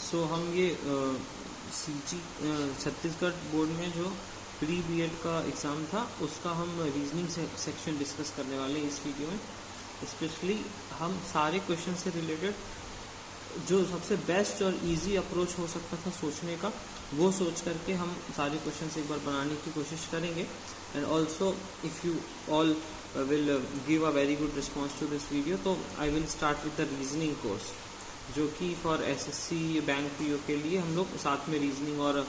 सो हम ये CG Chhattisgarh board में जो प्री BEd का एग्ज़ाम था उसका हम रीजनिंग सेक्शन डिस्कस करने वाले हैं इस वीडियो में। स्पेशली हम सारे क्वेश्चन से रिलेटेड जो सबसे बेस्ट और इजी अप्रोच हो सकता था सोचने का, वो सोच करके हम सारे क्वेश्चंस एक बार बनाने की कोशिश करेंगे। And also if you all will give a very good response to this video, तो I will start with the reasoning course, जो कि फॉर SSC बैंक PO के लिए हम लोग साथ में रीजनिंग और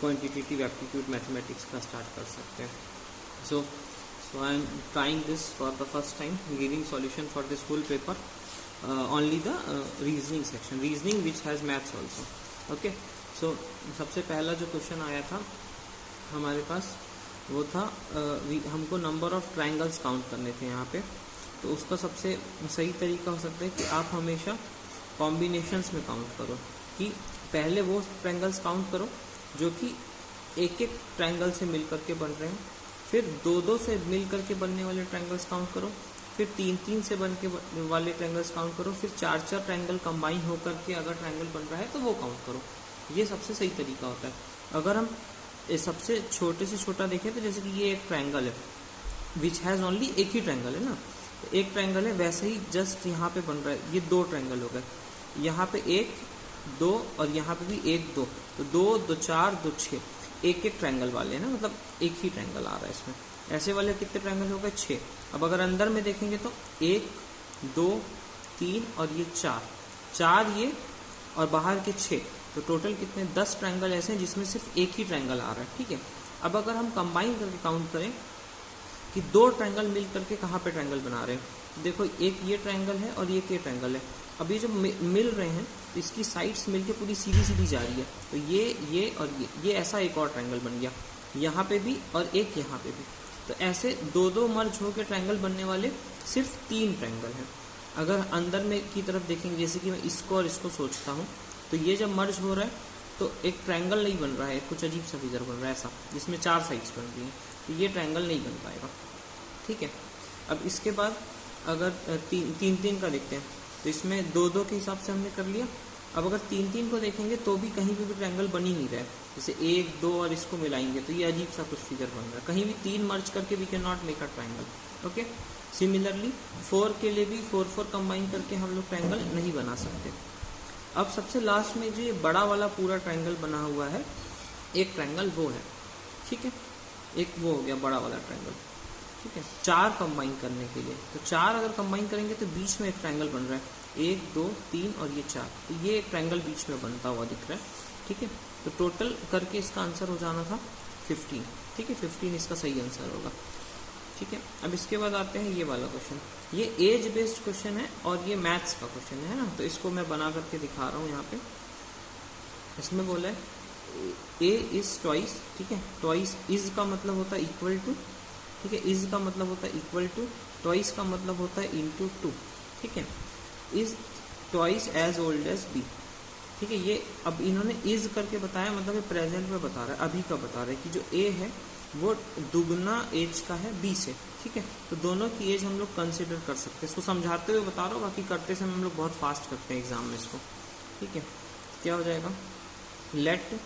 क्वांटिटेटिव एप्टीट्यूड मैथमेटिक्स का स्टार्ट कर सकते हैं। So I am trying this for the first time, giving solution for this full paper, only the reasoning section, reasoning which has maths also. Okay, so सबसे पहला जो question आया था हमारे पास वो था हमको नंबर ऑफ ट्रायंगल्स काउंट करने थे यहाँ पे। तो उसका सबसे सही तरीका हो सकता है कि आप हमेशा कॉम्बिनेशंस में काउंट करो, कि पहले वो ट्रायंगल्स काउंट करो जो कि एक एक ट्रायंगल से मिल करके बन रहे हैं, फिर दो दो से मिल करके बनने वाले ट्रायंगल्स काउंट करो, फिर तीन तीन से बन के वाले ट्रायंगल्स काउंट करो, फिर चार चार ट्रायंगल कंबाइन होकर के अगर ट्रायंगल बन रहा है तो वो काउंट करो। ये सबसे सही तरीका होता है। अगर हम सबसे छोटे से छोटा देखें तो जैसे कि ये एक ट्रायंगल है विच हैज़ ओनली, एक ही ट्रायंगल है ना, एक ट्रायंगल है, वैसे ही जस्ट यहाँ पे बन रहा है, ये दो ट्रायंगल हो गए, यहाँ पे एक दो और यहाँ पे भी एक दो, तो दो दो चार दो छः, एक एक ट्रायंगल वाले हैं ना, मतलब एक ही ट्रायंगल आ रहा है इसमें। ऐसे वाले कितने ट्रायंगल हो गए? 6। अब अगर अंदर में देखेंगे तो 1 2 3 और ये 4 ये और बाहर के 6, तो टोटल कितने? 10 ट्रायंगल ऐसे हैं जिसमें सिर्फ एक ही ट्रायंगल आ रहा है। ठीक है, अब अगर हम कंबाइन करके काउंट करें कि दो ट्रायंगल मिल करके कहाँ पे ट्रायंगल बना रहे हैं, देखो एक ये ट्रायंगल है और एक ये ट्रायंगल है। अब ये जो मिल रहे हैं तो इसकी साइड्स मिलके पूरी सीधी सीधी जा रही है, तो ये और ये ऐसा एक और ट्रायंगल बन गया, यहाँ पे भी और एक यहाँ पे भी। तो ऐसे दो दो मर्ज होकर ट्रायंगल बनने वाले सिर्फ 3 ट्रायंगल हैं। अगर अंदर में की तरफ देखेंगे, जैसे कि मैं इसको और इसको सोचता हूँ, तो ये जब मर्ज हो रहा है तो एक ट्रायंगल नहीं बन रहा है, कुछ अजीब सा फिगर बन रहा है ऐसा, जिसमें 4 साइड्स बन रही हैं, तो ये ट्रायंगल नहीं बन पाएगा। ठीक है, अब इसके बाद अगर तीन का देखते हैं, तो इसमें दो दो के हिसाब से हमने कर लिया। अब अगर 3 को देखेंगे तो भी कहीं भी ट्रायंगल बन ही नहीं रहा है, जैसे 1 2 और इसको मिलाएंगे तो ये अजीब सा कुछ फिगर बन रहा है, कहीं भी 3 मर्ज करके we can not make a triangle. Okay, similarly 4 के लिए भी 4 कंबाइन करके हम लोग ट्रायंगल नहीं बना सकते। अब सबसे लास्ट में जो ये बड़ा वाला पूरा ट्रायंगल बना हुआ है, एक ट्रायंगल वो है। ठीक है, एक वो हो गया बड़ा वाला ट्रायंगल। ठीक है, 4 कंबाइन करने के लिए, तो 4 अगर कंबाइन करेंगे तो बीच में एक ट्रायंगल बन रहा है, 1 2 3 और ये 4, तो ये एक ट्रायंगल बीच में बनता हुआ दिख रहा है। ठीक है, तो टोटल करके इसका आंसर हो जाना था 15। ठीक है, 15 इसका सही आंसर होगा। ठीक है, अब इसके बाद आते हैं ये वाला क्वेश्चन। ये एज बेस्ड क्वेश्चन है और ये मैथ्स का क्वेश्चन है ना, तो इसको मैं बना करके दिखा रहा हूँ यहाँ पे। इसमें बोला है ए इज ट्वाइस। ठीक है, ट्वाइस इज का मतलब होता है इक्वल टू, ठीक है, इज का मतलब होता है इक्वल टू, ट्वाइस का मतलब होता है इनटू 2। ठीक है, is twice as old as B. ठीक है, ये अब इन्होंने इज करके बताया, मतलब ये प्रेजेंट में बता रहा है, अभी का बता रहा है कि जो ए है वो दुगना एज का है बी से। ठीक है, तो दोनों की एज हम लोग कंसिडर कर सकते हैं। इसको समझाते हुए बता रहा हूँ, बाकी करते समय हम लोग बहुत फास्ट करते हैं एग्जाम में इसको। ठीक है, क्या हो जाएगा? Let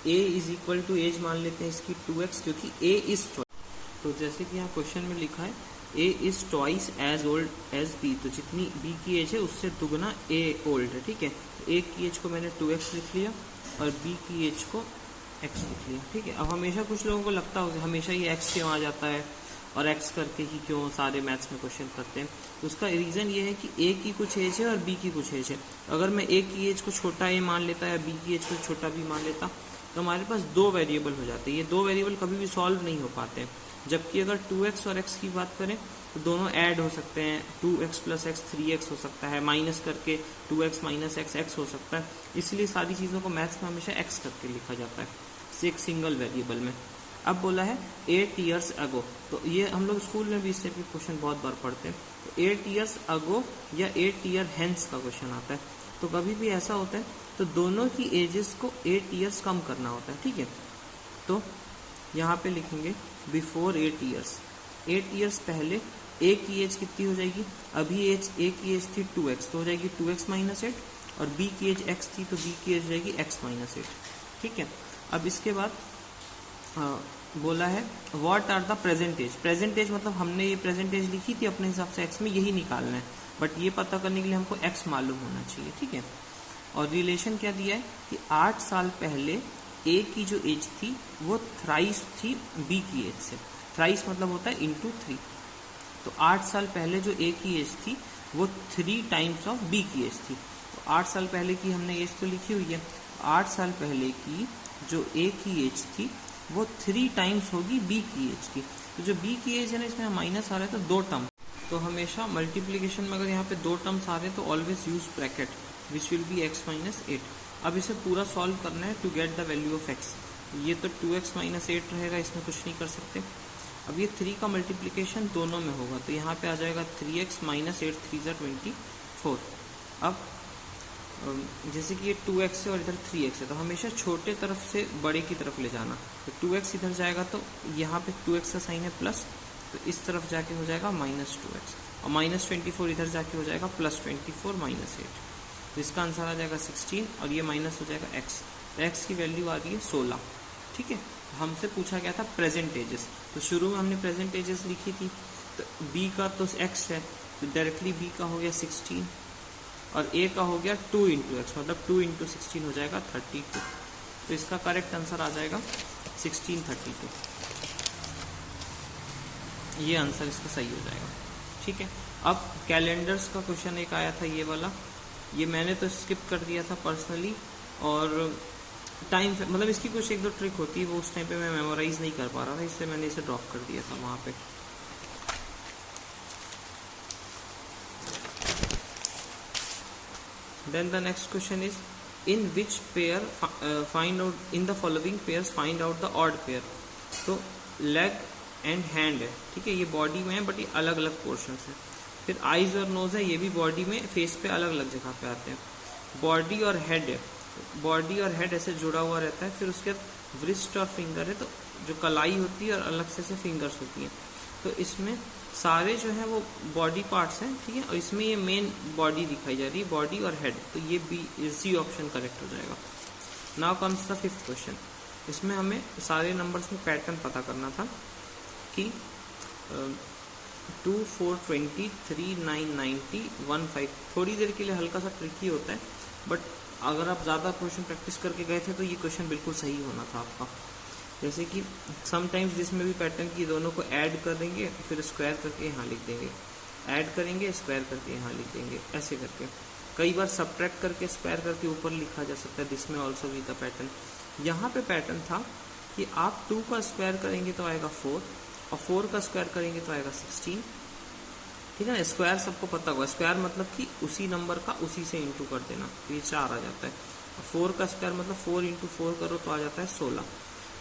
A is equal to age मान लेते हैं इसकी 2x, क्योंकि ए इज, तो जैसे कि यहाँ क्वेश्चन में लिखा है A is twice as old as B, तो जितनी बी की एज है उससे दुगना ए ओल्ड है। ठीक है, ए की एज को मैंने 2x लिख लिया और बी की एज को x लिख लिया। ठीक है, अब हमेशा कुछ लोगों को लगता होगा हमेशा ये x क्यों आ जाता है और x करके ही क्यों सारे मैथ्स में क्वेश्चन करते हैं, तो उसका रीज़न ये है कि a की कुछ एज है और b की कुछ एज है। अगर मैं a की एज को छोटा a मान लेता या b की एज को छोटा b मान लेता, तो हमारे पास 2 वेरिएबल हो जाते हैं। ये 2 वेरिएबल कभी भी सॉल्व नहीं हो पाते हैं। जबकि अगर 2x और x की बात करें तो दोनों ऐड हो सकते हैं, 2x + x 3x हो सकता है, माइनस करके 2x - x x हो सकता है। इसलिए सारी चीज़ों को मैथ्स में हमेशा x करके लिखा जाता है, एक सिंगल वेरिएबल में। अब बोला है 8 years ago, तो ये हम लोग स्कूल में भी इस टाइप के क्वेश्चन बहुत बार पढ़ते हैं। तो 8 years ago या 8 year hence का क्वेश्चन आता है, तो कभी भी ऐसा होता है तो दोनों की एजेस को 8 years कम करना होता है। ठीक है, तो यहाँ पे लिखेंगे बिफोर 8 years, 8 years पहले ए की एज कितनी हो जाएगी? अभी एज ए की एज थी 2x, तो हो जाएगी 2x - 8, और बी की एज x थी तो बी की एज रहेगी x माइनस 8। ठीक है, अब इसके बाद बोला है what are the present age. Present age मतलब हमने ये प्रेजेंट एज लिखी थी अपने हिसाब से x में, यही निकालना है, बट ये पता करने के लिए हमको x मालूम होना चाहिए। ठीक है, और रिलेशन क्या दिया है कि 8 साल पहले a की जो एज थी वो थ्राइस थी b की एज से। थ्राइस मतलब होता है इंटू 3, तो 8 साल पहले जो a की एज थी वो 3 टाइम्स ऑफ b की एज थी। तो 8 साल पहले की हमने एज तो लिखी हुई है, 8 साल पहले की जो a की एज थी वो 3 टाइम्स होगी b की एज की। तो जो b की एज है ना, इसमें माइनस आ रहा है तो 2 टर्म, तो हमेशा मल्टीप्लीकेशन में अगर यहाँ पे 2 टर्म्स आ रहे हैं तो always use bracket which will be x minus 8। अब इसे पूरा सॉल्व करना है to get the value of x। ये तो 2x माइनस 8 रहेगा, इसमें कुछ नहीं कर सकते। अब ये 3 का मल्टीप्लीकेशन दोनों में होगा तो यहाँ पे आ जाएगा 3x माइनस 8 3 ज़ा 24। अब जैसे कि ये 2x है और इधर 3x है तो हमेशा छोटे तरफ से बड़े की तरफ ले जाना। तो 2x इधर जाएगा तो यहाँ पे 2x का साइन है प्लस, तो इस तरफ जाके हो जाएगा माइनस 2x, और माइनस 24 इधर जाके हो जाएगा प्लस 24 माइनस 8। तो इसका आंसर आ जाएगा 16 और ये माइनस हो जाएगा x। तो x की वैल्यू आ रही है 16। ठीक है, हमसे पूछा गया था प्रेजेंट एजेस, तो शुरू में हमने प्रेजेंट एजेस लिखी थी, तो b का तो x है तो डायरेक्टली b का हो गया 16 और a का हो गया 2 इंटू एक्स, मतलब 2 इंटू 16 हो जाएगा 32। तो इसका करेक्ट आंसर आ जाएगा 1632। ये आंसर इसका सही हो जाएगा। ठीक है, अब कैलेंडर्स का क्वेश्चन एक आया था ये वाला, ये मैंने तो स्किप कर दिया था पर्सनली, और टाइम मतलब इसकी कुछ 1-2 ट्रिक होती है, वो उस टाइम पे मैं मेमोराइज नहीं कर पा रहा था, इसलिए मैंने इसे ड्रॉप कर दिया था वहाँ पे। Then the next question is in which pair find out in the following pairs find out the odd pair। तो लेग एंड हैंड है, ठीक है, ये बॉडी में है बट ये अलग अलग पोर्शंस है। फिर आईज और नोज है, ये भी बॉडी में, फेस पे अलग अलग जगह पे आते हैं। बॉडी और हेड है, बॉडी और हेड ऐसे जुड़ा हुआ रहता है। फिर उसके बाद व्रिस्ट और फिंगर है, तो जो कलाई होती है और अलग से फिंगर्स होती हैं। तो इसमें सारे जो है वो बॉडी पार्ट्स हैं, ठीक है, और इसमें ये मेन बॉडी दिखाई जा रही है, बॉडी और हेड, तो ये बी सी ऑप्शन करेक्ट हो जाएगा। Now comes the 5th question. इसमें हमें सारे नंबर्स में पैटर्न पता करना था कि 2, 4, 20, 3, 9, 90, 1, 5। थोड़ी देर के लिए हल्का सा ट्रिकी होता है, बट अगर आप ज़्यादा क्वेश्चन प्रैक्टिस करके गए थे तो ये क्वेश्चन बिल्कुल सही होना था आपका। जैसे कि समटाइम्स जिसमें भी पैटर्न की दोनों को ऐड कर देंगे, फिर स्क्वायर करके यहाँ लिख देंगे, ऐड करेंगे स्क्वायर करके यहाँ लिख देंगे, ऐसे करके। कई बार सब्ट्रैक्ट करके स्क्वायर करके ऊपर लिखा जा सकता है, दिस में ऑल्सो भी द पैटर्न। यहाँ पे पैटर्न था कि आप 2 का स्क्वायर करेंगे तो आएगा 4, और 4 का स्क्वायर करेंगे तो आएगा 16। ठीक है ना, स्क्वायर सबको पता होगा, स्क्वायर मतलब कि उसी नंबर का उसी से इंटू कर देना, तो ये 4 आ जाता है। 4 का स्क्वायर मतलब 4 इंटू 4 करो तो आ जाता है 16।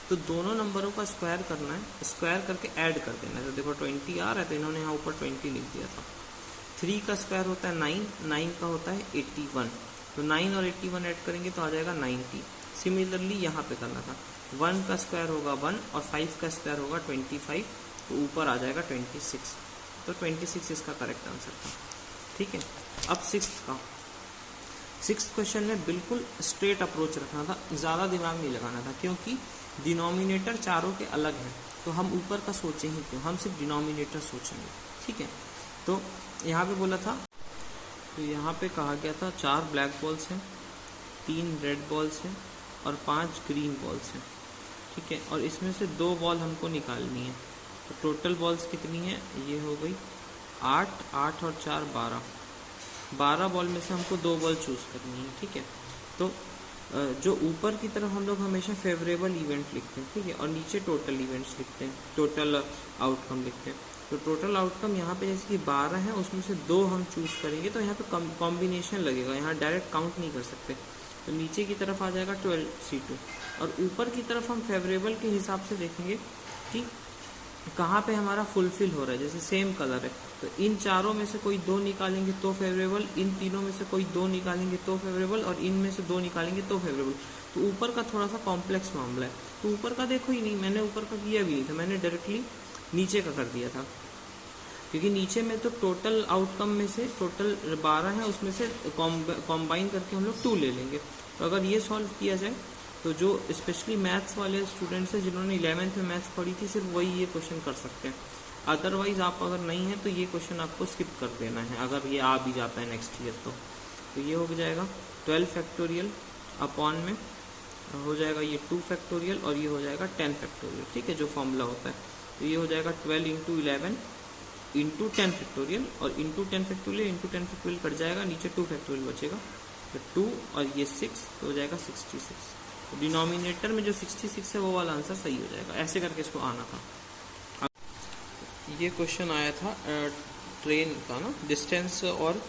तो दोनों नंबरों का स्क्वायर करना है, स्क्वायर करके ऐड कर देना है। तो देखो 20 आ रहा है तो इन्होंने यहाँ ऊपर 20 लिख दिया था। 3 का स्क्वायर होता है 9, 9 का होता है 81, तो 9 और 81 ऐड करेंगे तो आ जाएगा 90। सिमिलरली यहाँ पे करना था, 1 का स्क्वायर होगा 1 और 5 का स्क्वायर होगा 25, तो ऊपर आ जाएगा 26। तो 26 इसका करेक्ट आंसर था। ठीक है, अब 6th क्वेश्चन में बिल्कुल स्ट्रेट अप्रोच रखना था, ज़्यादा दिमाग नहीं लगाना था, क्योंकि डिनोमिनेटर चारों के अलग हैं, तो हम ऊपर का सोचें ही क्यों, हम सिर्फ डिनोमिनेटर सोचेंगे। ठीक है, तो यहाँ पे बोला था, तो यहाँ पे कहा गया था 4 ब्लैक बॉल्स हैं, 3 रेड बॉल्स हैं और 5 ग्रीन बॉल्स हैं। ठीक है, और इसमें से 2 बॉल हमको निकालनी है। तो टोटल बॉल्स कितनी है, ये हो गई 8, 8 और 4 12। 12 बॉल में से हमको 2 बॉल चूज करनी है। ठीक है, तो जो ऊपर की तरफ हम लोग हमेशा फेवरेबल इवेंट लिखते हैं, ठीक है, और नीचे टोटल इवेंट्स लिखते हैं, टोटल आउटकम लिखते हैं। तो टोटल आउटकम यहाँ पे जैसे कि 12 है, उसमें से 2 हम चूज करेंगे, तो यहाँ पे कॉम्बिनेशन लगेगा, यहाँ डायरेक्ट काउंट नहीं कर सकते। तो नीचे की तरफ आ जाएगा 12C2, और ऊपर की तरफ हम फेवरेबल के हिसाब से देखेंगे कि कहाँ पे हमारा फुलफिल हो रहा है। जैसे सेम कलर है, तो इन चारों में से कोई 2 निकालेंगे तो फेवरेबल, इन तीनों में से कोई 2 निकालेंगे तो फेवरेबल, और इनमें से 2 निकालेंगे तो फेवरेबल। तो ऊपर का थोड़ा सा कॉम्प्लेक्स मामला है, तो ऊपर का देखो ही नहीं, मैंने ऊपर का किया भी नहीं था, मैंने डायरेक्टली नीचे का कर दिया था। क्योंकि नीचे में तो टोटल आउटकम में से टोटल 12 है, उसमें से कॉम्बाइन करके हम लोग 2 ले लेंगे। तो अगर ये सॉल्व किया जाए तो जो स्पेशली मैथ्स वाले स्टूडेंट्स हैं जिन्होंने 11th में मैथ्स पढ़ी थी, सिर्फ वही ये क्वेश्चन कर सकते हैं। अदरवाइज आप अगर नहीं है तो ये क्वेश्चन आपको स्किप कर देना है, अगर ये आ भी जाता है नेक्स्ट ईयर तो ये हो जाएगा 12 फैक्टोरियल अपॉन में हो जाएगा ये 2 फैक्टोरियल और ये हो जाएगा 10 फैक्टोरियल। ठीक है, जो फॉर्मूला होता है। तो ये हो जाएगा 12 × 11 × 10 फैक्टोरियल, और इंटू 10 फैक्टोरियल कट जाएगा, नीचे 2 फैक्टोरियल बचेगा, तो 2 और ये 6 तो हो जाएगा 66। तो डिनोमिनेटर में जो 66 है वो वाला आंसर सही हो जाएगा। ऐसे करके इसको आना था। ये क्वेश्चन आया था ट्रेन का ना, डिस्टेंस और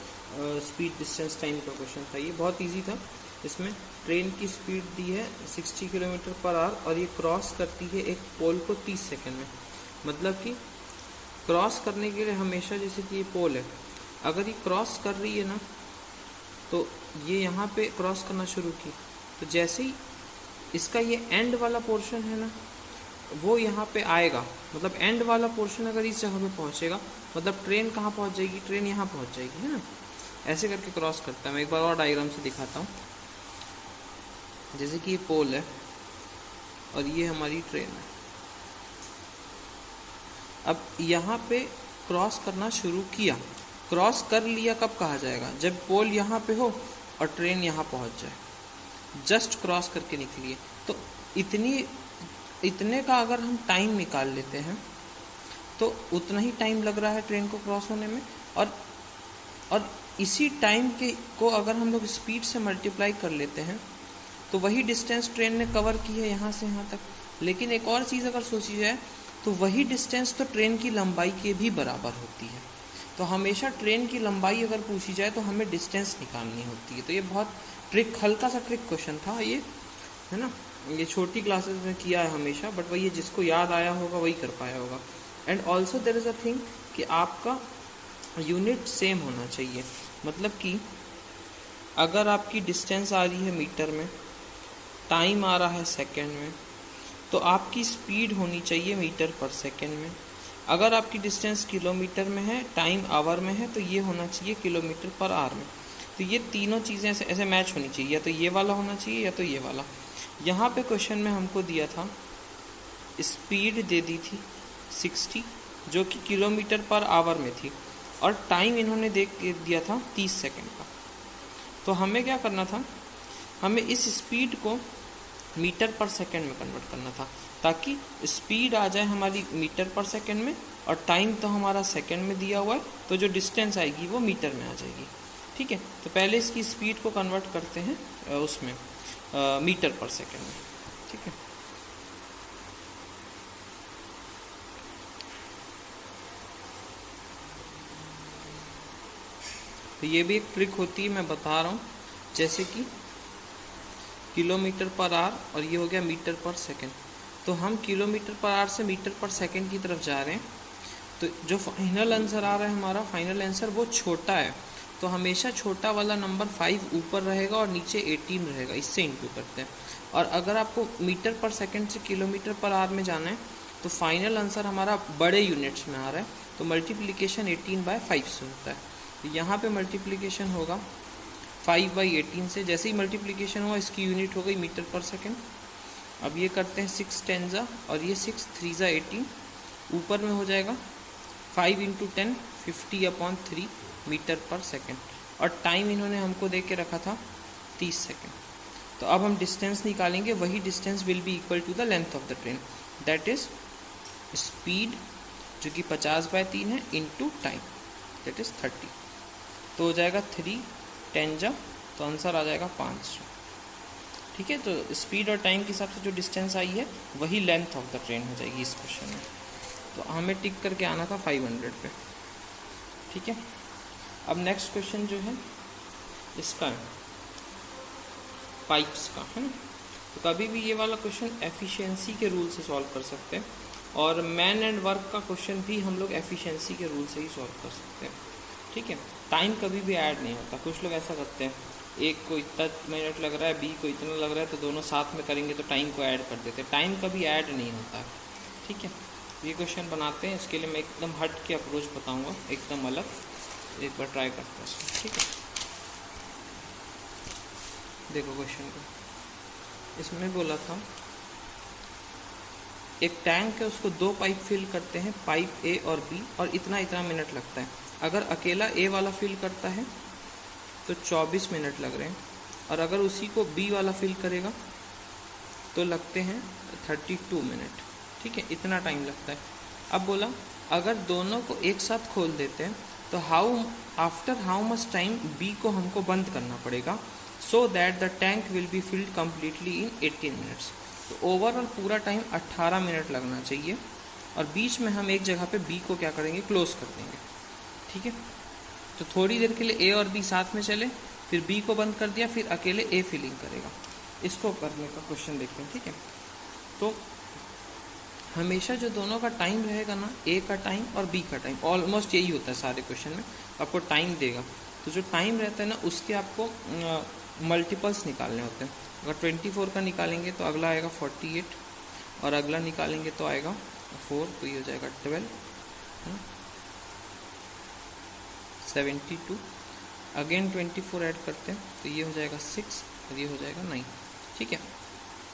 स्पीड डिस्टेंस टाइम का क्वेश्चन था। ये बहुत इजी था। इसमें ट्रेन की स्पीड दी है 60 किलोमीटर पर आवर और ये क्रॉस करती है एक पोल को 30 सेकंड में। मतलब कि क्रॉस करने के लिए हमेशा, जैसे कि ये पोल है, अगर ये क्रॉस कर रही है ना, तो ये यहाँ पे क्रॉस करना शुरू की, तो जैसे ही इसका ये एंड वाला पोर्शन है ना, वो यहाँ पे आएगा, मतलब एंड वाला पोर्शन अगर इस जगह पे पहुँचेगा, मतलब ट्रेन कहाँ पहुँच जाएगी, ट्रेन यहाँ पहुँच जाएगी, है ना। ऐसे करके क्रॉस करता है। मैं एक बार और डायग्राम से दिखाता हूँ। जैसे कि ये पोल है और ये हमारी ट्रेन है। अब यहाँ पे क्रॉस करना शुरू किया, क्रॉस कर लिया कब कहा जाएगा, जब पोल यहाँ पे हो और ट्रेन यहाँ पहुँच जाए। जस्ट क्रॉस करके निकलिए, तो इतने का अगर हम टाइम निकाल लेते हैं तो उतना ही टाइम लग रहा है ट्रेन को क्रॉस होने में, और इसी टाइम को अगर हम लोग स्पीड से मल्टीप्लाई कर लेते हैं तो वही डिस्टेंस ट्रेन ने कवर की है यहाँ से यहाँ तक। लेकिन एक और चीज़ अगर सोची जाए तो वही डिस्टेंस तो ट्रेन की लंबाई के भी बराबर होती है। तो हमेशा ट्रेन की लंबाई अगर पूछी जाए तो हमें डिस्टेंस निकालनी होती है। तो ये बहुत हल्का सा ट्रिक क्वेश्चन था ये, है ना। ये छोटी क्लासेस में किया है हमेशा, बट वही जिसको याद आया होगा वही कर पाया होगा। And also there is a thing कि आपका यूनिट सेम होना चाहिए। मतलब कि अगर आपकी डिस्टेंस आ रही है मीटर में, टाइम आ रहा है सेकेंड में, तो आपकी स्पीड होनी चाहिए मीटर पर सेकेंड में। अगर आपकी डिस्टेंस किलोमीटर में है, टाइम आवर में है, तो ये होना चाहिए किलोमीटर पर आवर में। तो ये तीनों चीज़ें ऐसे मैच होनी चाहिए, या तो ये वाला होना चाहिए या तो ये वाला। यहाँ पे क्वेश्चन में हमको दिया था, स्पीड दे दी थी 60 जो कि किलोमीटर पर आवर में थी, और टाइम इन्होंने दिया था 30 सेकेंड का। तो हमें क्या करना था, हमें इस स्पीड को मीटर पर सेकेंड में कन्वर्ट करना था, ताकि स्पीड आ जाए हमारी मीटर पर सेकेंड में और टाइम तो हमारा सेकेंड में दिया हुआ है, तो जो डिस्टेंस आएगी वो मीटर में आ जाएगी। ठीक है, तो पहले इसकी स्पीड को कन्वर्ट करते हैं उसमें मीटर पर सेकेंड में। ठीक है, तो ये भी एक ट्रिक होती है, मैं बता रहा हूँ। जैसे कि किलोमीटर पर आवर और ये हो गया मीटर पर सेकंड, तो हम किलोमीटर पर आवर से मीटर पर सेकंड की तरफ जा रहे हैं। तो जो फाइनल आंसर आ रहा है हमारा, फाइनल आंसर वो छोटा है, तो हमेशा छोटा वाला नंबर 5 ऊपर रहेगा और नीचे 18 रहेगा, इससे इंटू करते हैं। और अगर आपको मीटर पर सेकंड से किलोमीटर पर आवर में जाना है तो फाइनल आंसर हमारा बड़े यूनिट्स में आ रहा है, तो मल्टीप्लिकेशन 18/5 से होता है। तो यहाँ पे मल्टीप्लिकेशन होगा 5/18 से। जैसे ही मल्टीप्लिकेशन हुआ इसकी यूनिट हो गई मीटर पर सेकंड। अब ये करते हैं 6 10 और ये 6 3 18, ऊपर में हो जाएगा 5 × 10 50/3 मीटर पर सेकंड, और टाइम इन्होंने हमको दे के रखा था 30 सेकंड। तो अब हम डिस्टेंस निकालेंगे, वही distance will be equal to the length of the train, that is speed जो कि 50/3 है इंटू टाइम, दैट इज 30। तो हो जाएगा 3 10 तो आंसर आ जाएगा 500। ठीक है, तो स्पीड और टाइम के हिसाब से जो डिस्टेंस आई है वही लेंथ ऑफ द ट्रेन हो जाएगी इस क्वेश्चन में। तो हमें टिक करके आना था 500 पे। ठीक है, अब नेक्स्ट क्वेश्चन जो है इसका है पाइप्स का, है ना। तो कभी भी ये वाला क्वेश्चन एफिशिएंसी के रूल से सॉल्व कर सकते हैं, और मैन एंड वर्क का क्वेश्चन भी हम लोग एफिशिएंसी के रूल से ही सॉल्व कर सकते हैं। ठीक है, टाइम कभी भी ऐड नहीं होता। कुछ लोग ऐसा करते हैं, एक को इतना मिनट लग रहा है, बी को इतना लग रहा है, तो दोनों साथ में करेंगे तो टाइम को ऐड कर देते हैं। टाइम कभी ऐड नहीं होता है। ठीक है, ये क्वेश्चन बनाते हैं, इसके लिए मैं एकदम हट के अप्रोच बताऊंगा, एकदम अलग। एक बार ट्राई करते हैं, ठीक है। देखो क्वेश्चन को, इसमें बोला था एक टैंक है, उसको 2 पाइप फिल करते हैं, पाइप ए और बी, और इतना इतना मिनट लगता है। अगर अकेला ए वाला फिल करता है तो 24 मिनट लग रहे हैं, और अगर उसी को बी वाला फिल करेगा तो लगते हैं 32 मिनट, ठीक है, इतना टाइम लगता है। अब बोला अगर दोनों को एक साथ खोल देते हैं तो after how much time be को हमको बंद करना पड़ेगा, so that the tank will be filled completely in 18 minutes. तो ओवरऑल पूरा टाइम 18 मिनट लगना चाहिए, और बीच में हम एक जगह पे बी को क्या करेंगे, क्लोज कर देंगे, ठीक है। तो थोड़ी देर के लिए ए और बी साथ में चले, फिर बी को बंद कर दिया, फिर अकेले ए फिलिंग करेगा। इसको करने का क्वेश्चन देखते हैं, ठीक है। तो हमेशा जो दोनों का टाइम रहेगा ना, ए का टाइम और बी का टाइम, ऑलमोस्ट यही होता है सारे क्वेश्चन में, आपको टाइम देगा। तो जो टाइम रहता है ना, उसके आपको मल्टीपल्स निकालने होते हैं। अगर 24 का निकालेंगे तो अगला आएगा 48, और अगला निकालेंगे तो आएगा 4, तो ये हो जाएगा 12, 72। अगेन 24 ऐड करते हैं तो ये हो जाएगा 6, और ये हो जाएगा 9, ठीक है।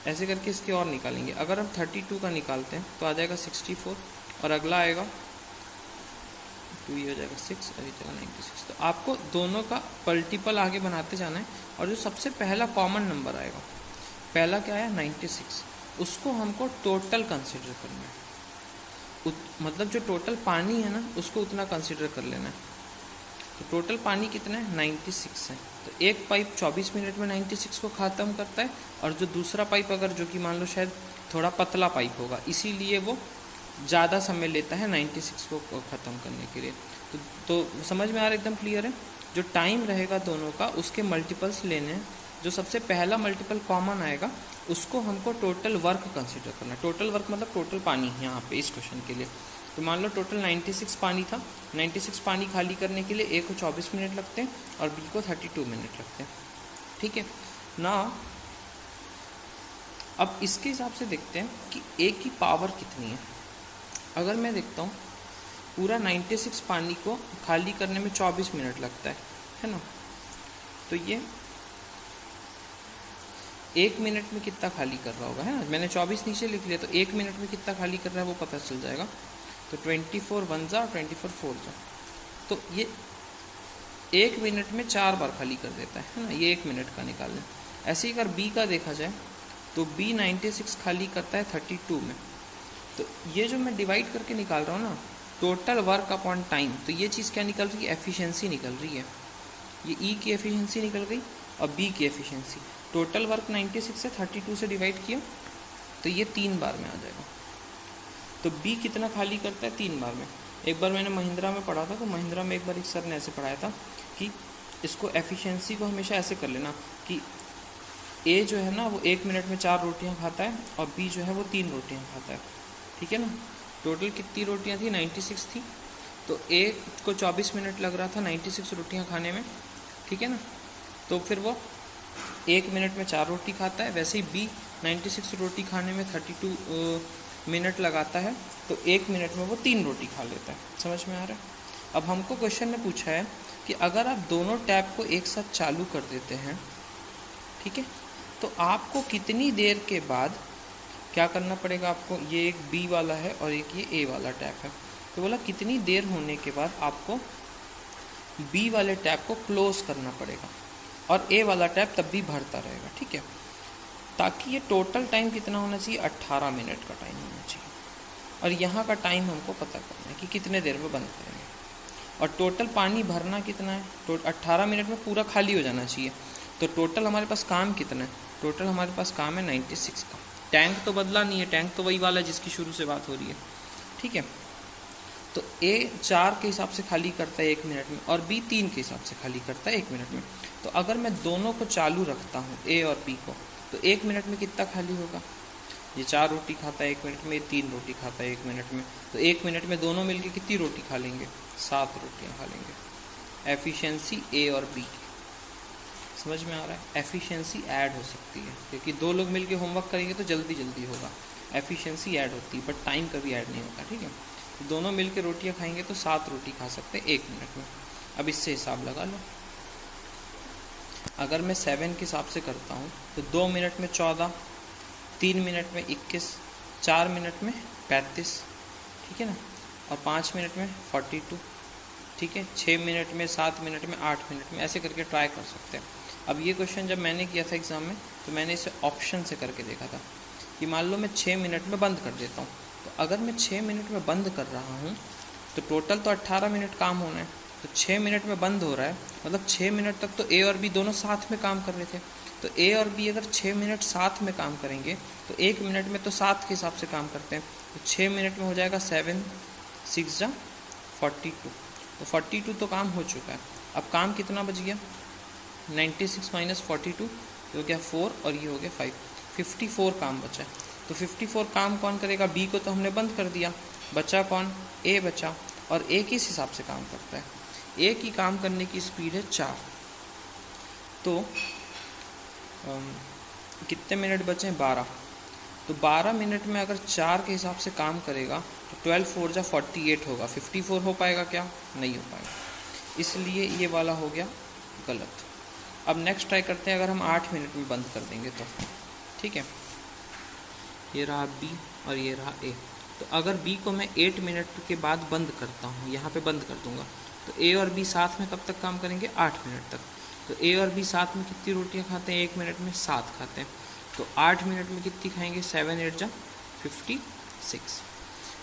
ऐसे करके इसके और निकालेंगे। अगर हम 32 का निकालते हैं तो आ जाएगा 64, और अगला आएगा 2, ये हो जाएगा 6, और ये जाएगा 96। तो आपको दोनों का मल्टीपल आगे बनाते जाना है, और जो सबसे पहला कॉमन नंबर आएगा, पहला क्या है 96, उसको हमको टोटल कंसिडर करना है। मतलब जो टोटल पानी है ना, उसको उतना कंसिडर कर लेना है। तो टोटल पानी कितना है, 96 है। तो एक पाइप 24 मिनट में 96 को ख़त्म करता है, और जो दूसरा पाइप अगर जो कि मान लो शायद थोड़ा पतला पाइप होगा, इसीलिए वो ज़्यादा समय लेता है 96 को ख़त्म करने के लिए। तो समझ में आ रहा है, एकदम क्लियर है। जो टाइम रहेगा दोनों का, उसके मल्टीपल्स लेने हैं। जो सबसे पहला मल्टीपल कॉमन आएगा, उसको हमको टोटल वर्क कंसिडर करना है। टोटल वर्क मतलब टोटल पानी यहाँ पे इस क्वेश्चन के लिए। तो मान लो टोटल 96 पानी था, 96 पानी खाली करने के लिए ए को 24 मिनट लगते हैं, और बी को 32 मिनट लगते हैं, ठीक है ना। अब इसके हिसाब से देखते हैं कि ए की पावर कितनी है। अगर मैं देखता हूँ पूरा 96 पानी को खाली करने में 24 मिनट लगता है ना, तो ये 1 मिनट में कितना खाली कर रहा होगा, है ना। मैंने 24 नीचे लिख लिया, तो 1 मिनट में कितना खाली कर रहा है वो पता चल जाएगा। तो 24 1 जा, 24 4 जा, तो ये 1 मिनट में 4 बार खाली कर देता है ना। ये 1 मिनट का निकाल लें। ऐसे ही अगर बी का देखा जाए तो बी 96 खाली करता है 32 में। तो ये जो मैं डिवाइड करके निकाल रहा हूँ ना, टोटल वर्क अपॉन टाइम, तो ये चीज़ क्या निकल रही है, एफिशिएंसी निकल रही है। ये ई की एफिशिएंसी निकल गई, और बी की एफिशिएंसी। टोटल वर्क 96 से 32 से डिवाइड किया तो ये 3 बार में आ जाएगा। तो बी कितना खाली करता है, 3 बार में। एक बार मैंने महिंद्रा में पढ़ा था, तो महिंद्रा में एक बार एक सर ने ऐसे पढ़ाया था कि इसको एफिशिएंसी को हमेशा ऐसे कर लेना कि ए जो है ना वो 1 मिनट में 4 रोटियां खाता है, और बी जो है वो 3 रोटियां खाता है, ठीक है ना। टोटल कितनी रोटियां थी, 96 थी। तो ए को 24 मिनट लग रहा था 96 रोटियां खाने में, ठीक है ना। तो फिर वो 1 मिनट में 4 रोटी खाता है। वैसे ही बी 96 रोटी खाने में 32 मिनट लगाता है, तो 1 मिनट में वो 3 रोटी खा लेता है। समझ में आ रहा है। अब हमको क्वेश्चन ने पूछा है कि अगर आप दोनों टैप को एक साथ चालू कर देते हैं, ठीक है, तो आपको कितनी देर के बाद क्या करना पड़ेगा आपको। ये एक बी वाला है और एक ये ए वाला टैप है। तो बोला कितनी देर होने के बाद आपको बी वाले टैप को क्लोज करना पड़ेगा, और ए वाला टैप तब भी भरता रहेगा, ठीक है। ताकि ये टोटल टाइम कितना होना चाहिए, 18 मिनट का टाइम होना चाहिए। और यहाँ का टाइम हमको पता करना है कि कितने देर में बंद करेंगे, और टोटल पानी भरना कितना है। तो 18 मिनट में पूरा खाली हो जाना चाहिए। तो टोटल हमारे पास काम कितना है, टोटल हमारे पास काम है 96 का। टैंक तो बदला नहीं है, टैंक तो वही वाला है जिसकी शुरू से बात हो रही है, ठीक है। तो ए 4 के हिसाब से खाली करता है 1 मिनट में, और बी 3 के हिसाब से खाली करता है 1 मिनट में। तो अगर मैं दोनों को चालू रखता हूँ, ए और बी को, तो 1 मिनट में कितना खाली होगा। ये 4 रोटी खाता है 1 मिनट में, 3 रोटी खाता है 1 मिनट में। तो 1 मिनट में दोनों मिलके कितनी रोटी खा लेंगे, 7 रोटियाँ खा लेंगे। एफिशिएंसी ए और बी की समझ में आ रहा है। एफिशिएंसी ऐड हो सकती है, क्योंकि 2 लोग मिलके होमवर्क करेंगे तो जल्दी जल्दी होगा। एफिशिएंसी ऐड होती है, बट टाइम कभी ऐड नहीं होता, ठीक है। तो दोनों मिलकर रोटियां खाएंगे तो 7 रोटी खा सकते हैं 1 मिनट में। अब इससे हिसाब लगा लो, अगर मैं 7 के हिसाब से करता हूँ तो 2 मिनट में 14, 3 मिनट में 21, 4 मिनट में 35, ठीक है ना, और 5 मिनट में 42, ठीक है, 6 मिनट में, 7 मिनट में, 8 मिनट में, ऐसे करके ट्राई कर सकते हैं। अब ये क्वेश्चन जब मैंने किया था एग्ज़ाम में तो मैंने इसे ऑप्शन से करके देखा था कि मान लो मैं 6 मिनट में बंद कर देता हूँ, तो अगर मैं 6 मिनट में बंद कर रहा हूँ तो टोटल तो 18 मिनट काम होना है, तो 6 मिनट में बंद हो रहा है, मतलब 6 मिनट तक तो ए और बी दोनों साथ में काम कर रहे थे। तो ए और बी अगर 6 मिनट साथ में काम करेंगे तो 1 मिनट में तो 7 के हिसाब से काम करते हैं, तो 6 मिनट में हो जाएगा 7 6 जा 42, तो 42 तो काम हो चुका है। अब काम कितना बच गया, 96 माइनस 42, ये हो गया 4 और ये हो गया 5, 54 काम बचा है। तो 54 काम कौन करेगा, बी को तो हमने बंद कर दिया, बचा कौन, ए बचा, और ए किस हिसाब से काम करता है, ए की काम करने की स्पीड है 4। तो कितने मिनट बचे हैं, 12, तो 12 मिनट में अगर 4 के हिसाब से काम करेगा तो 12 4 जा 48 होगा, 54 हो पाएगा क्या, नहीं हो पाएगा, इसलिए ये वाला हो गया गलत। अब नेक्स्ट ट्राई करते हैं, अगर हम 8 मिनट में बंद कर देंगे तो, ठीक है, ये रहा बी और ये रहा ए। तो अगर बी को मैं 8 मिनट के बाद बंद करता हूँ, यहाँ पे बंद कर दूंगा, तो ए और बी साथ में कब तक काम करेंगे, 8 मिनट तक। तो ए और बी साथ में कितनी रोटियाँ खाते हैं 1 मिनट में, 7 खाते हैं, तो 8 मिनट में कितनी खाएंगे, 7 8 जा 56,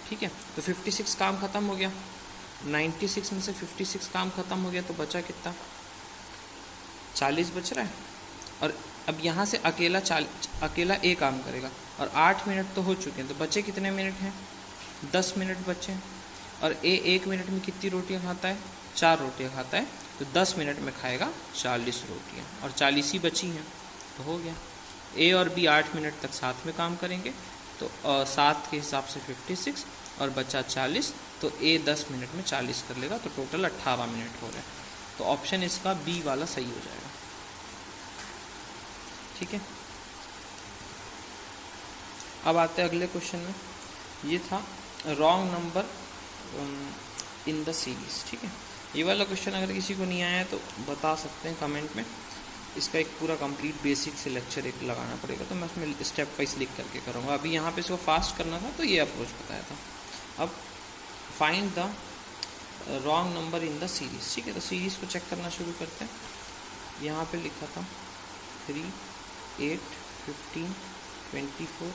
ठीक है। तो 56 काम ख़त्म हो गया, 96 में से 56 काम ख़त्म हो गया, तो बचा कितना, 40 बच रहा है। और अब यहाँ से अकेला ए काम करेगा, और 8 मिनट तो हो चुके हैं, तो बचे कितने मिनट हैं, 10 मिनट बचे हैं। और ए 1 मिनट में कितनी रोटियाँ खाता है, 4 रोटियाँ खाता है, तो 10 मिनट में खाएगा 40 रोटियाँ, और 40 ही बची हैं, तो हो गया। ए और बी 8 मिनट तक साथ में काम करेंगे, तो 7 के हिसाब से 56 और बचा 40, तो ए 10 मिनट में 40 कर लेगा, तो टोटल 18 मिनट हो रहे हैं। तो ऑप्शन इसका बी वाला सही हो जाएगा, ठीक है। अब आते हैं अगले क्वेश्चन में, ये था wrong number in the series, ठीक है। ये वाला क्वेश्चन अगर किसी को नहीं आया है तो बता सकते हैं कमेंट में, इसका एक पूरा कंप्लीट बेसिक से लेक्चर एक लगाना पड़ेगा, तो मैं उसमें स्टेप वाइज लिख करके करूँगा। अभी यहाँ पे इसको फास्ट करना था तो ये अप्रोच बताया था। अब find the wrong number in the series, ठीक है। तो सीरीज़ को चेक करना शुरू करते हैं। यहाँ पे लिखा था 3 8 15 24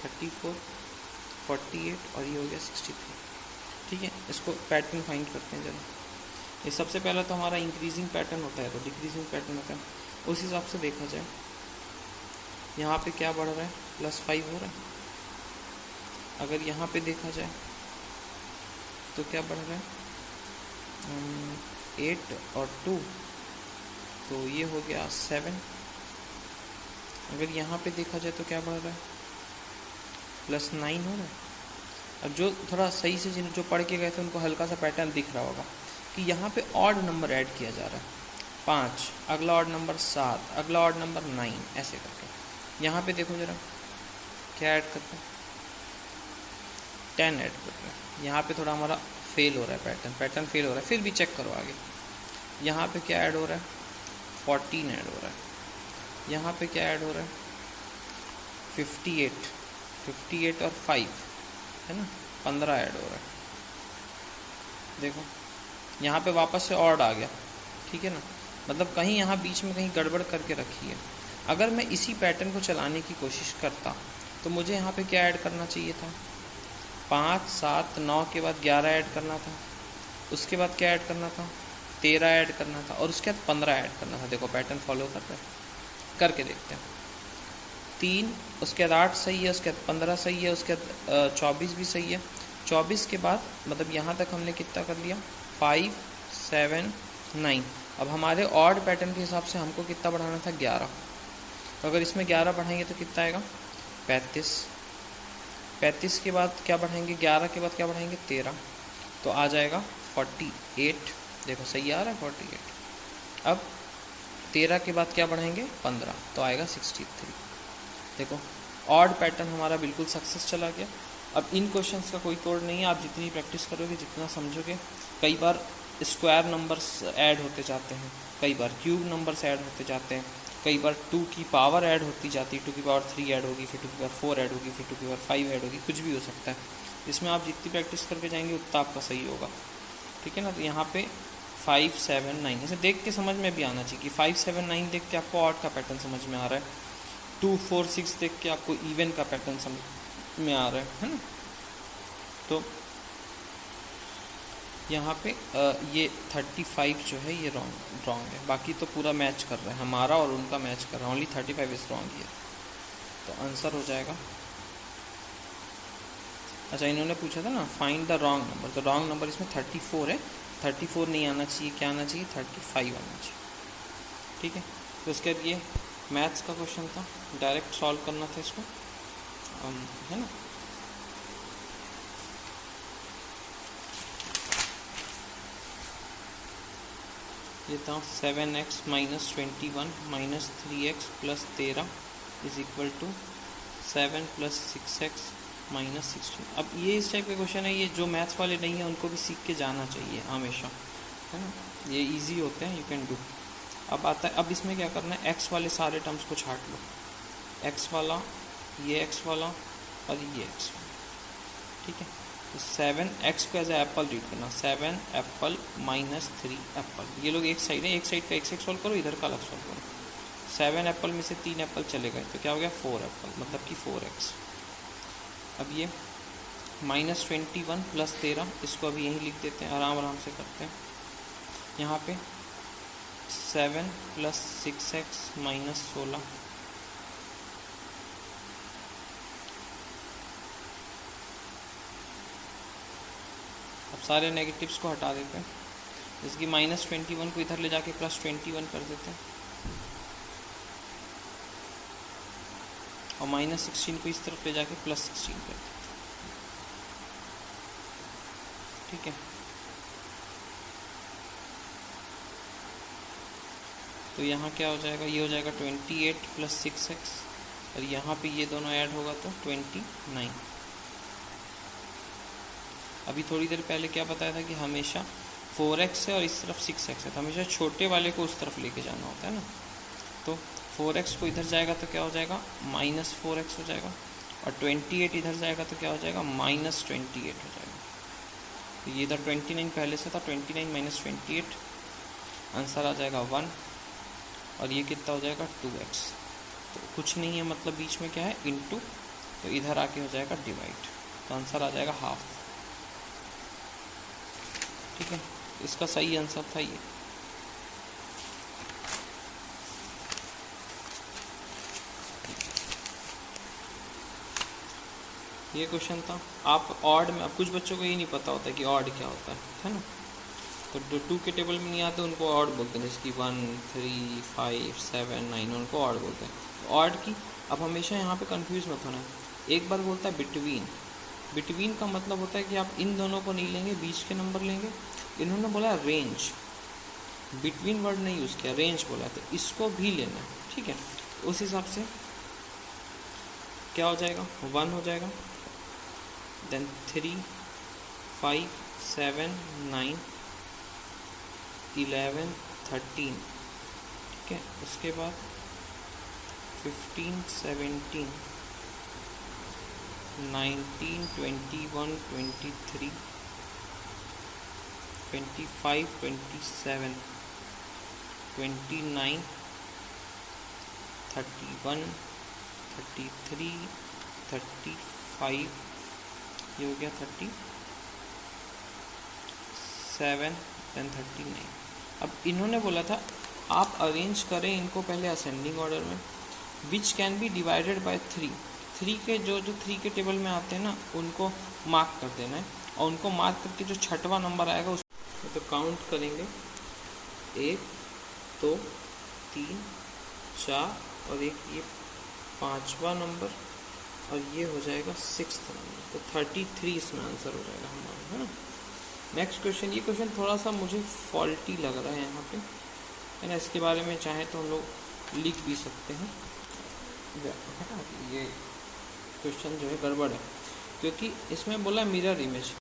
34 48 और ये हो गया 63, ठीक है। इसको पैटर्न फाइंड करते हैं जरा। ये सबसे पहला तो हमारा इंक्रीजिंग पैटर्न होता है, तो डिक्रीजिंग पैटर्न होता है, उस हिसाब से देखा जाए। यहाँ पे क्या बढ़ रहा है, +5 हो रहा है। अगर यहाँ पे देखा जाए तो क्या बढ़ रहा है, 8 और 2, तो ये हो गया 7। अगर यहाँ पे देखा जाए तो क्या बढ़ रहा है, +9 हो रहा है। अब जो थोड़ा सही से जो पढ़ के गए थे उनको हल्का सा पैटर्न दिख रहा होगा कि यहाँ पे ऑड नंबर ऐड किया जा रहा है, 5, अगला ऑड नंबर 7, अगला ऑड नंबर 9, ऐसे करके। यहाँ पे देखो जरा क्या ऐड करते हैं, 10 ऐड कर रहे हैं। यहाँ पे थोड़ा हमारा फेल हो रहा है, पैटर्न फेल हो रहा है, फिर भी चेक करो आगे। यहाँ पे क्या ऐड हो रहा है, 14 ऐड हो रहा है। यहाँ पे क्या ऐड हो रहा है, 58 और 5 है ना, 15 ऐड हो रहा है। देखो यहाँ पे वापस से ऑड आ गया, ठीक है ना, मतलब कहीं यहाँ बीच में कहीं गड़बड़ करके रखी है। अगर मैं इसी पैटर्न को चलाने की कोशिश करता तो मुझे यहाँ पे क्या ऐड करना चाहिए था, 5 7 9 के बाद 11 ऐड करना था, उसके बाद क्या ऐड करना था, 13 ऐड करना था, और उसके बाद 15 ऐड करना था। देखो पैटर्न फॉलो कर रहे हैं, करके देखते हैं। 3, उसके बाद 8 सही है, उसके बाद 15 सही है, उसके बाद 24 भी सही है। 24 के बाद मतलब यहाँ तक हमने कितना कर लिया, 5 7 9। अब हमारे ऑड पैटर्न के हिसाब से हमको कितना बढ़ाना था, 11। तो अगर इसमें 11 बढ़ाएंगे तो कितना आएगा, 35। 35 के बाद क्या बढ़ाएंगे, 11 के बाद क्या बढ़ाएंगे, 13, तो आ जाएगा 48। देखो सही आ रहा है 48। अब 13 के बाद क्या बढ़ाएंगे, 15, तो आएगा 63। देखो ऑड पैटर्न हमारा बिल्कुल सक्सेस चला गया। अब इन क्वेश्चंस का कोई तोड़ नहीं है, आप जितनी प्रैक्टिस करोगे, जितना समझोगे, कई बार स्क्वायर नंबर्स ऐड होते जाते हैं, कई बार क्यूब नंबर्स ऐड होते जाते हैं, कई बार 2 की पावर ऐड होती जाती है, 2 की पावर 3 ऐड होगी, फिर 2 की पावर 4 ऐड होगी, फिर 2 की पावर 5 ऐड होगी, कुछ भी हो सकता है। इसमें आप जितनी प्रैक्टिस करके जाएंगे उतना आपका सही होगा, ठीक है ना। तो यहाँ पे 5 7 9 इसे देख के समझ में भी आना चाहिए कि 5 7 9 देख के आपको ऑड का पैटर्न समझ में आ रहा है, 2 4 6 देख के आपको इवन का पैटर्न समझ में आ रहा है ना। तो यहाँ पे ये 35 जो है ये रॉन्ग है, बाकी तो पूरा मैच कर रहा है, हमारा और उनका मैच कर रहा है, ओनली 35 इज रॉन्ग है। तो आंसर हो जाएगा, अच्छा इन्होंने पूछा था ना फाइंड द रॉन्ग नंबर, तो रॉन्ग नंबर इसमें 34 है, 34 नहीं आना चाहिए, क्या आना चाहिए 35 आना चाहिए, ठीक है। तो उसके बाद ये मैथ्स का क्वेश्चन था, डायरेक्ट सॉल्व करना था इसको, है ना। ये था 7x minus 21 minus 3x plus 13 is equal to 7 plus 6x minus 16। अब ये इस टाइप के क्वेश्चन है, ये जो मैथ्स वाले नहीं है उनको भी सीख के जाना चाहिए हमेशा, है ना, ये इजी होते हैं, यू कैन डू। अब आता है, अब इसमें क्या करना है, x वाले सारे टर्म्स को छाट लो, x वाला, ये x वाला और ये x वाला, ठीक है। तो 7x को एज ए एप्पल रीड करना, 7 एप्पल माइनस 3 एप्पल, ये लोग एक साइड है, एक साइड का एक साइड सॉल्व करो, इधर का अलग सॉल्व करो। 7 एप्पल में से 3 एप्पल चले गए तो क्या हो गया 4 एप्पल, मतलब कि 4x। अब ये माइनस 21 प्लस 13, इसको अभी यहीं लिख देते हैं, आराम आराम से करते हैं। यहाँ पे 7 प्लस 6x माइनस 16, अब सारे नेगेटिव्स को हटा देते हैं, इसकी माइनस 21 को इधर ले जाके प्लस 21 कर देते हैं, और माइनस 16 को इस तरफ ले जाके प्लस 16 कर देते हैं, ठीक है। तो यहाँ क्या हो जाएगा, ये हो जाएगा 28 प्लस 6x, और यहाँ पे ये दोनों ऐड होगा तो 29। अभी थोड़ी देर पहले क्या बताया था कि हमेशा 4x है और इस तरफ 6x है, तो हमेशा छोटे वाले को उस तरफ लेके जाना होता है ना। तो 4x को इधर जाएगा तो क्या हो जाएगा माइनस 4x हो जाएगा, और 28 इधर जाएगा तो क्या हो जाएगा माइनस 28 हो जाएगा। तो ये इधर 29 पहले से था, 29 माइनस 28, आंसर आ जाएगा 1, और ये कितना हो जाएगा 2x। तो कुछ नहीं है, मतलब बीच में क्या है इनटू, तो इधर आके हो जाएगा डिवाइड, तो आंसर आ जाएगा हाफ, ठीक है। इसका सही आंसर था ये। ये क्वेश्चन था। आप ऑड में, अब कुछ बच्चों को ये नहीं पता होता है कि ऑड क्या होता है ना। तो जो 2 के टेबल में नहीं आते उनको ऑड बोलते हैं, जैसे कि 1 3 5 7 9 उनको ऑड बोलते हैं। तो ऑड की अब हमेशा यहाँ पे कंफ्यूज मत होना। एक बार बोलता है बिटवीन, बिटवीन का मतलब होता है कि आप इन दोनों को नहीं लेंगे, बीच के नंबर लेंगे। इन्होंने बोला रेंज, बिटवीन वर्ड नहीं यूज़ किया, रेंज बोला, तो इसको भी लेना है, ठीक है। उस हिसाब से क्या हो जाएगा 1 हो जाएगा, देन 3 5 7 9 11 13, ठीक है। उसके बाद 15 17 19 21 23 25 27 29 31 33 35, ये हो गया 37 देन 39। अब इन्होंने बोला था आप अरेंज करें इनको पहले असेंडिंग ऑर्डर में, which can be divided by 3 के जो 3 के टेबल में आते हैं ना उनको मार्क कर देना है, और उनको मार्क करके जो छठवां नंबर आएगा उस तो काउंट करेंगे 1 2 3 4 और एक ये 5वां नंबर, और ये हो जाएगा 6th नंबर, तो 33 इसमें आंसर हो जाएगा हमारा, है ना। नेक्स्ट क्वेश्चन, ये क्वेश्चन थोड़ा सा मुझे फॉल्टी लग रहा है यहाँ पे, है ना। इसके बारे में चाहे तो हम लोग लिख भी सकते हैं, ये क्वेश्चन जो है गड़बड़ है, क्योंकि इसमें बोला मिरर इमेज।